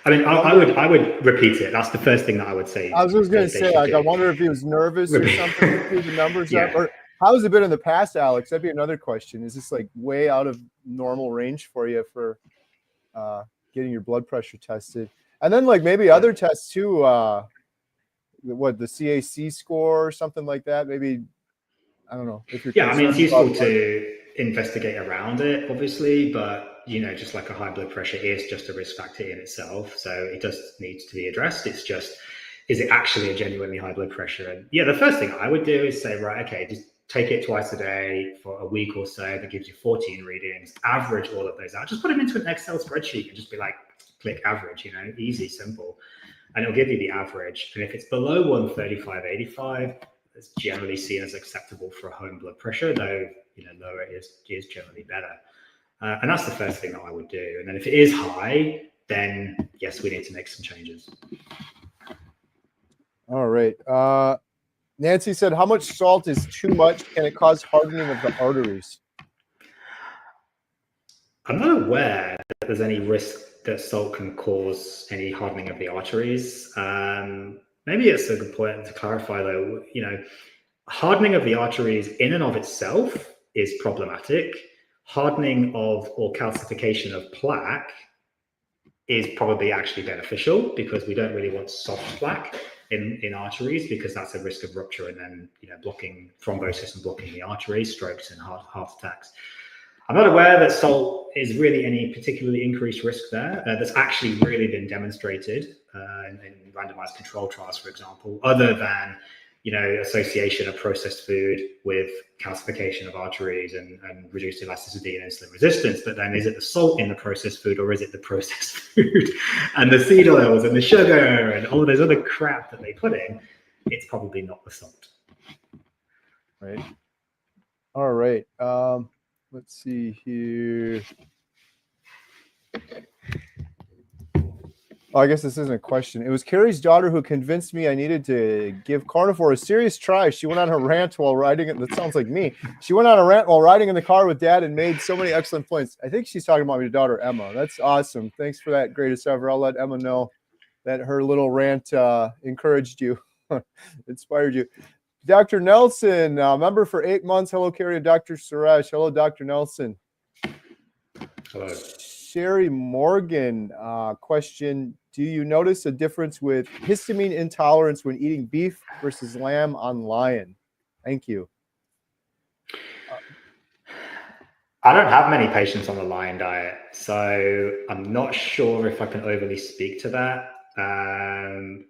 I mean, I would repeat it. That's the first thing that I would say. I was just going to say, like, I wonder if he was nervous or something to do the numbers up, or how has it been in the past, Alex? That'd be another question. Is this like way out of normal range for you for getting your blood pressure tested? And then like maybe other tests too, what, the CAC score or something like that? Maybe, I don't know if you're. Yeah, I mean, it's useful to investigate around it, obviously, but you know, just like a high blood pressure is just a risk factor in itself, so it does need to be addressed. It's just, is it actually a genuinely high blood pressure? And yeah, the first thing I would do is say, right, okay, just take it twice a day for a week or so. That gives you 14 readings. Average all of those out. Just put them into an Excel spreadsheet and just be like, click average. You know, easy, simple, and it'll give you the average. And if it's below 135/85, it's generally seen as acceptable for a home blood pressure, though, you know, lower is generally better. And that's the first thing that I would do. And then if it is high, then yes, we need to make some changes. All right. Nancy said, how much salt is too much? Can it cause hardening of the arteries? I'm not aware that there's any risk that salt can cause any hardening of the arteries. Maybe it's a good point to clarify, though. You know, hardening of the arteries in and of itself is problematic. Hardening of or calcification of plaque is probably actually beneficial, because we don't really want soft plaque in arteries, because that's a risk of rupture and then, you know, blocking thrombosis and blocking the arteries, strokes and heart attacks. I'm not aware that salt is really any particularly increased risk there. That's actually really been demonstrated in randomized control trials, for example, other than, you know, association of processed food with calcification of arteries and reduced elasticity and insulin resistance. But then, is it the salt in the processed food, or is it the processed food and the seed oils and the sugar and all those other crap that they put in? It's probably not the salt. Right. All right. Let's see here. Oh, I guess this isn't a question. It was Kerry's daughter who convinced me I needed to give Carnivore a serious try. She went on a rant while riding it. That sounds like me. She went on a rant while riding in the car with Dad and made so many excellent points. I think she's talking about your daughter, Emma. That's awesome. Thanks for that, greatest ever. I'll let Emma know that her little rant encouraged you, inspired you. Dr. Nelson, member for 8 months. Hello, Kerry and Dr. Suresh. Hello, Dr. Nelson. Hello. Sherry Morgan, question. Do you notice a difference with histamine intolerance when eating beef versus lamb on lion? Thank you. I don't have many patients on the lion diet, so I'm not sure if I can overly speak to that.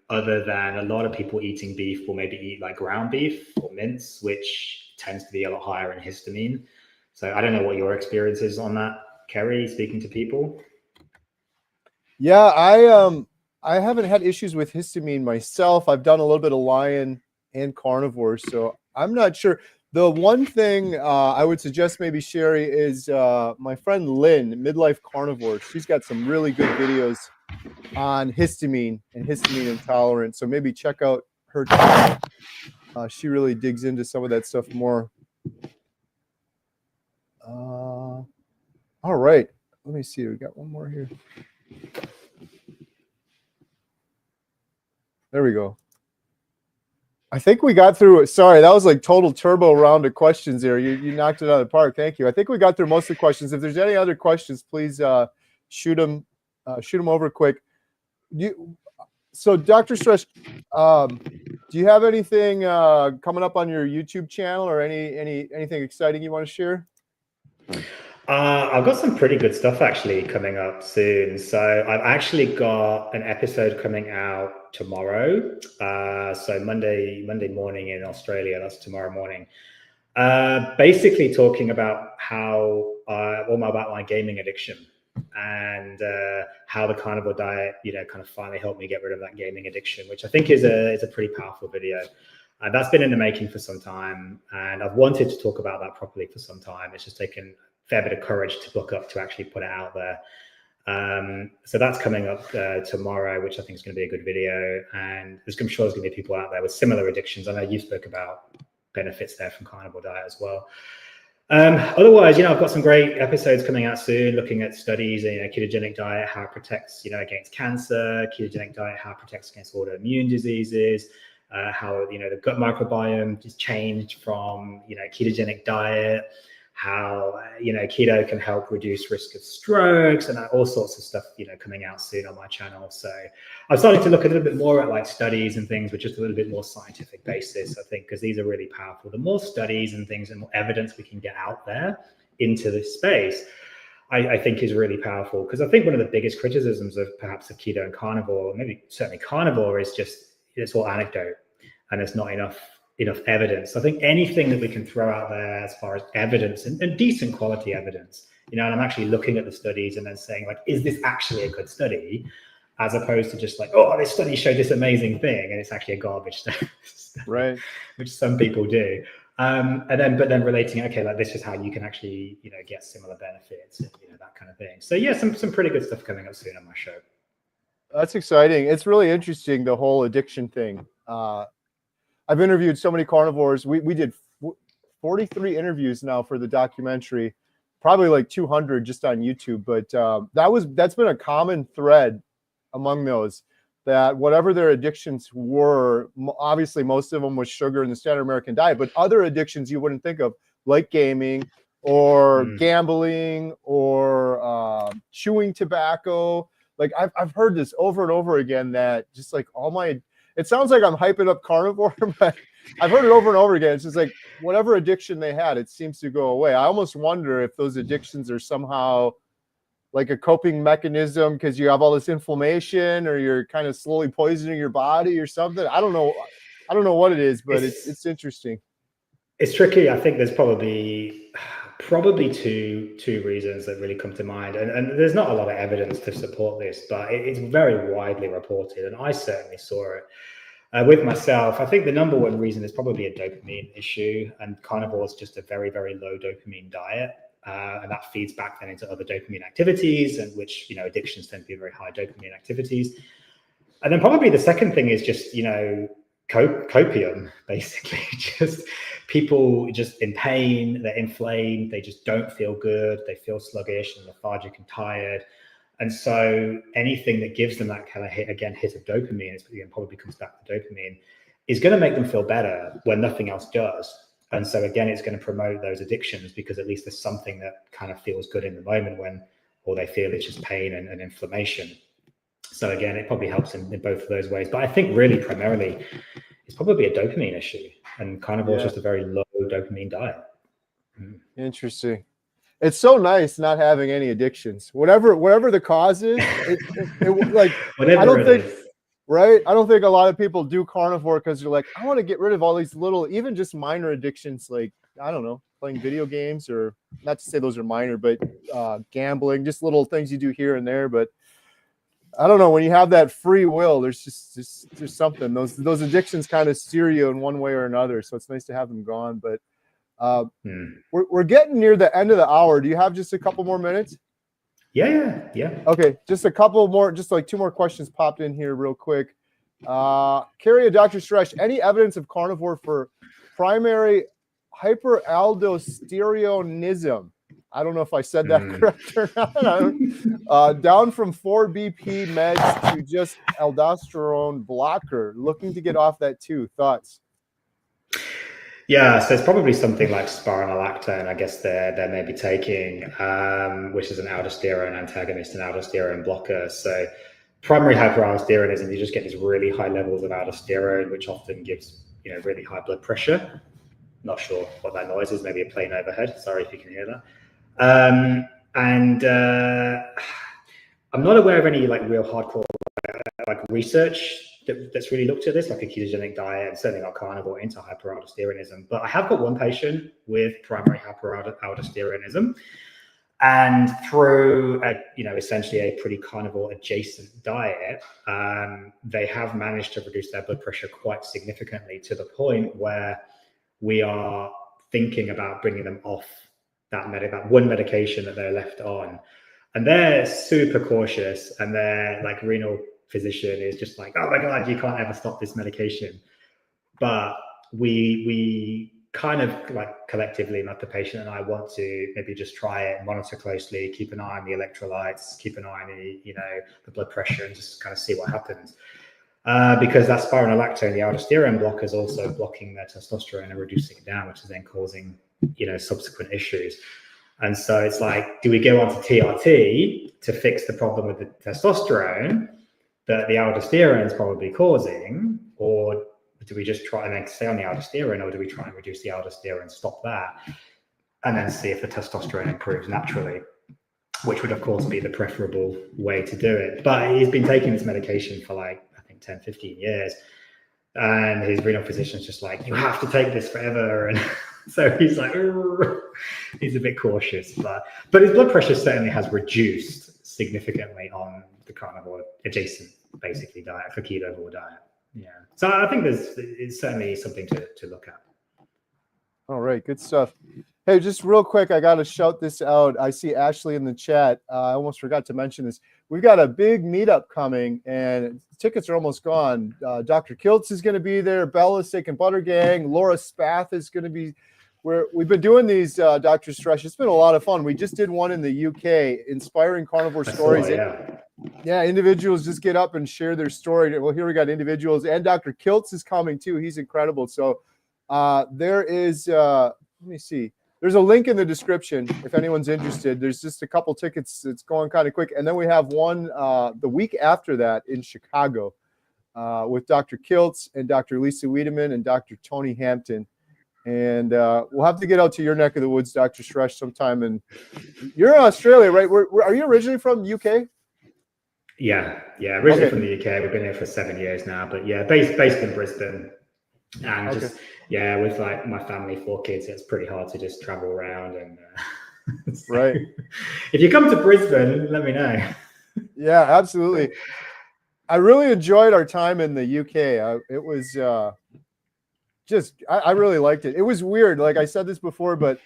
Other than a lot of people eating beef will maybe eat like ground beef or mince, which tends to be a lot higher in histamine. So I don't know what your experience is on that, Kerry, speaking to people. Yeah, I haven't had issues with histamine myself. I've done a little bit of lion and carnivore, so I'm not sure. The one thing I would suggest maybe, Sherry, is my friend Lynn, Midlife Carnivore. She's got some really good videos on histamine and histamine intolerance. So maybe check out her channel. She really digs into some of that stuff more. All right. Let me see. We got one more here. There we go. I think we got through. Sorry, that was like total turbo round of questions there. You knocked it out of the park. Thank you. I think we got through most of the questions. If there's any other questions, please shoot them over quick. So, Dr. Suresh, do you have anything coming up on your YouTube channel or anything exciting you want to share? I've got some pretty good stuff actually coming up soon. So I've actually got an episode coming out tomorrow. So Monday morning in Australia. That's tomorrow morning. Basically talking about how about my gaming addiction and how the carnivore diet, kind of finally helped me get rid of that gaming addiction, which I think is a pretty powerful video. And that's been in the making for some time, and I've wanted to talk about that properly for some time. It's just taken fair bit of courage to book up to actually put it out there. So that's coming up tomorrow, which I think is going to be a good video. And I'm sure there's going to be people out there with similar addictions. I know you spoke about benefits there from carnivore diet as well. Otherwise, I've got some great episodes coming out soon, looking at studies, ketogenic diet, how it protects, against cancer, ketogenic diet, how it protects against autoimmune diseases, how, the gut microbiome is changed from, ketogenic diet, how keto can help reduce risk of strokes, and all sorts of stuff coming out soon on my channel. So I'm starting to look a little bit more at like studies and things with just a little bit more scientific basis, I think, because these are really powerful. The more studies and things and more evidence we can get out there into this space, I think is really powerful. Because I think one of the biggest criticisms of perhaps of keto and carnivore, maybe certainly carnivore, is just it's all anecdote and it's not enough evidence. I think anything that we can throw out there as far as evidence and decent quality evidence, and I'm actually looking at the studies and then saying, like, is this actually a good study? As opposed to just like, oh, this study showed this amazing thing, and it's actually a garbage study, right? Which some people do. But then relating, okay, like this is how you can actually, get similar benefits, and, that kind of thing. So yeah, some pretty good stuff coming up soon on my show. That's exciting. It's really interesting, the whole addiction thing. I've interviewed so many carnivores. We did 43 interviews now for the documentary, probably like 200 just on YouTube. But that's been a common thread among those, that whatever their addictions were, obviously most of them was sugar and the standard American diet, but other addictions you wouldn't think of, like gaming or gambling or chewing tobacco. Like I've heard this over and over again, that just like it sounds like I'm hyping up carnivore, but I've heard it over and over again. It's just like whatever addiction they had, it seems to go away. I almost wonder if those addictions are somehow like a coping mechanism because you have all this inflammation, or you're kind of slowly poisoning your body or something. I don't know what it is, but it's interesting. It's tricky. I think there's probably two reasons that really come to mind, and there's not a lot of evidence to support this, but it's very widely reported, and I certainly saw it with myself. I think the number one reason is probably a dopamine issue, and carnivore is just a very, very low dopamine diet, and that feeds back then into other dopamine activities, and which addictions tend to be very high dopamine activities. And then probably the second thing is just copium, basically. Just people just in pain, they're inflamed, they just don't feel good, they feel sluggish and lethargic and tired. And so anything that gives them that kind of hit of dopamine, it probably comes back to dopamine, is going to make them feel better when nothing else does. And so again, it's going to promote those addictions, because at least there's something that kind of feels good in the moment when all they feel is just pain and inflammation. So again, it probably helps in both of those ways. But I think really primarily it's probably a dopamine issue, and carnivore is just a very low dopamine diet. Interesting. It's so nice not having any addictions. Whatever the cause is, like I don't think right. I don't think a lot of people do carnivore because they're like, I want to get rid of all these little, even just minor addictions, like I don't know, playing video games, or not to say those are minor, but gambling, just little things you do here and there. But I don't know, when you have that free will, there's something. Those addictions kind of steer you in one way or another. So it's nice to have them gone. But we're getting near the end of the hour. Do you have just a couple more minutes? Yeah. Okay, just a couple more, just like two more questions popped in here real quick. Kerry or Dr. Suresh, any evidence of carnivore for primary hyperaldosteronism? I don't know if I said that correct or not. Down from 4 BP meds to just aldosterone blocker. Looking to get off that too. Thoughts? Yeah, so it's probably something like spironolactone, I guess they're maybe taking, which is an aldosterone antagonist and aldosterone blocker. So primary hyperaldosteronism, you just get these really high levels of aldosterone, which often gives, really high blood pressure. Not sure what that noise is, maybe a plane overhead. Sorry if you can hear that. And I'm not aware of any like real hardcore like research that's really looked at this, like a ketogenic diet, and certainly not carnivore into hyperaldosteronism. But I have got one patient with primary hyperaldosteronism, and through essentially a pretty carnivore adjacent diet, they have managed to reduce their blood pressure quite significantly to the point where we are thinking about bringing them off that one medication that they're left on. And they're super cautious, and their like renal physician is just like, oh my God, you can't ever stop this medication. But we kind of like collectively, like the patient and I, want to maybe just try it, monitor closely, keep an eye on the electrolytes, keep an eye on the blood pressure, and just kind of see what happens. Because that spironolactone, the aldosterone blocker, is also blocking their testosterone and reducing it down, which is then causing subsequent issues. And so it's like, do we go on to TRT to fix the problem with the testosterone that the aldosterone is probably causing, or do we just try and then stay on the aldosterone, or do we try and reduce the aldosterone, stop that, and then see if the testosterone improves naturally, which would of course be the preferable way to do it. But he's been taking this medication for like, I think 10, 15 years. And his renal physician's just like, you have to take this forever. And so he's like, he's a bit cautious, but his blood pressure certainly has reduced significantly on the carnivore adjacent, basically, diet, for ketovore diet. Yeah. So I think it's certainly something to look at. All right. Good stuff. Hey, just real quick, I got to shout this out. I see Ashley in the chat. I almost forgot to mention this. We've got a big meetup coming, and tickets are almost gone. Dr. Kiltz is going to be there. Bella's Steak and Butter Gang. Laura Spath is going to be. We've been doing these, Dr. Suresh. It's been a lot of fun. We just did one in the UK, Inspiring Carnivore Stories. Yeah, individuals just get up and share their story. Well, here we got individuals, and Dr. Kiltz is coming too. He's incredible. So there is, let me see. There's a link in the description if anyone's interested. There's just a couple tickets. It's going kind of quick. And then we have one the week after that in Chicago with Dr. Kiltz and Dr. Lisa Wiedemann and Dr. Tony Hampton. And we'll have to get out to your neck of the woods, Dr. Suresh, sometime. And you're in Australia, right? Are you originally from the UK? Yeah, originally from the UK. We've been here for 7 years now. But yeah, based in Brisbane. And just with like my family, 4 kids, it's pretty hard to just travel around. And so right. If you come to Brisbane, let me know. Yeah, absolutely. I really enjoyed our time in the UK. It was I really liked it. It was weird. Like I said this before, but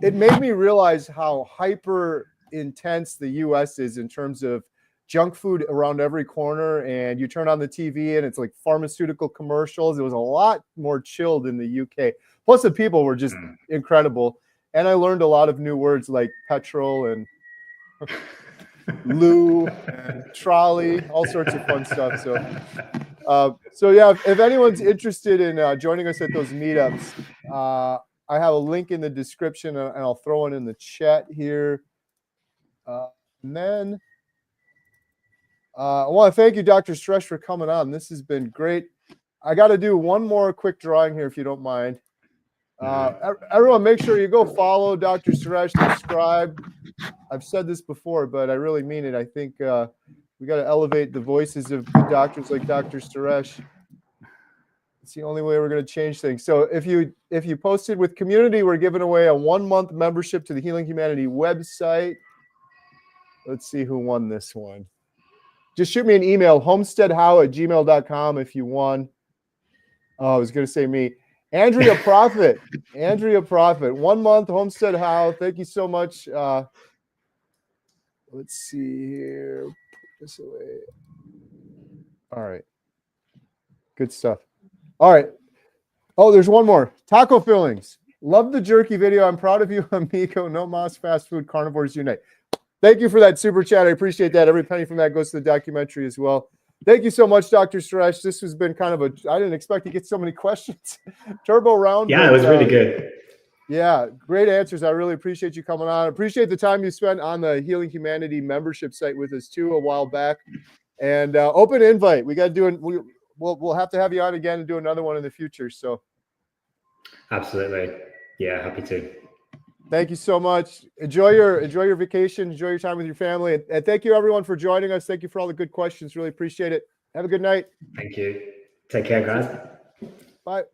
it made me realize how hyper intense the US is in terms of junk food around every corner, and you turn on the TV and it's like pharmaceutical commercials. It was a lot more chilled in the UK. Plus the people were just incredible. And I learned a lot of new words like petrol and loo and trolley, all sorts of fun stuff. So yeah, if anyone's interested in joining us at those meetups, I have a link in the description, and I'll throw it in the chat here. And then I want to thank you, Dr. Suresh, for coming on. This has been great. I got to do one more quick drawing here, if you don't mind. Everyone, make sure you go follow Dr. Suresh, subscribe. I've said this before, but I really mean it. I think we got to elevate the voices of the doctors like Dr. Suresh. It's the only way we're going to change things. So if you posted with community, we're giving away a 1-month membership to the Healing Humanity website. Let's see who won this one. Just shoot me an email, homesteadhow@gmail.com if you won. Oh, I was going to say me. Andrea Prophet. Andrea Prophet. 1 month, Homestead How. Thank you so much. Let's see here. Put this away. All right. Good stuff. All right. Oh, there's one more. Taco fillings. Love the jerky video. I'm proud of you, amigo. No mas fast food. Carnivores unite. Thank you for that super chat. I appreciate that. Every penny from that goes to the documentary as well. Thank you so much, Dr. Suresh. This has been kind of I didn't expect to get so many questions. Turbo round. Yeah, it was really good. Yeah, great answers. I really appreciate you coming on. I appreciate the time you spent on the Healing Humanity membership site with us too a while back. And open invite. We got to do it. We'll have to have you on again and do another one in the future. So absolutely. Yeah, happy to. Thank you so much. Enjoy your vacation. Enjoy your time with your family. And thank you everyone for joining us. Thank you for all the good questions. Really appreciate it. Have a good night. Thank you. Take care, guys. Bye.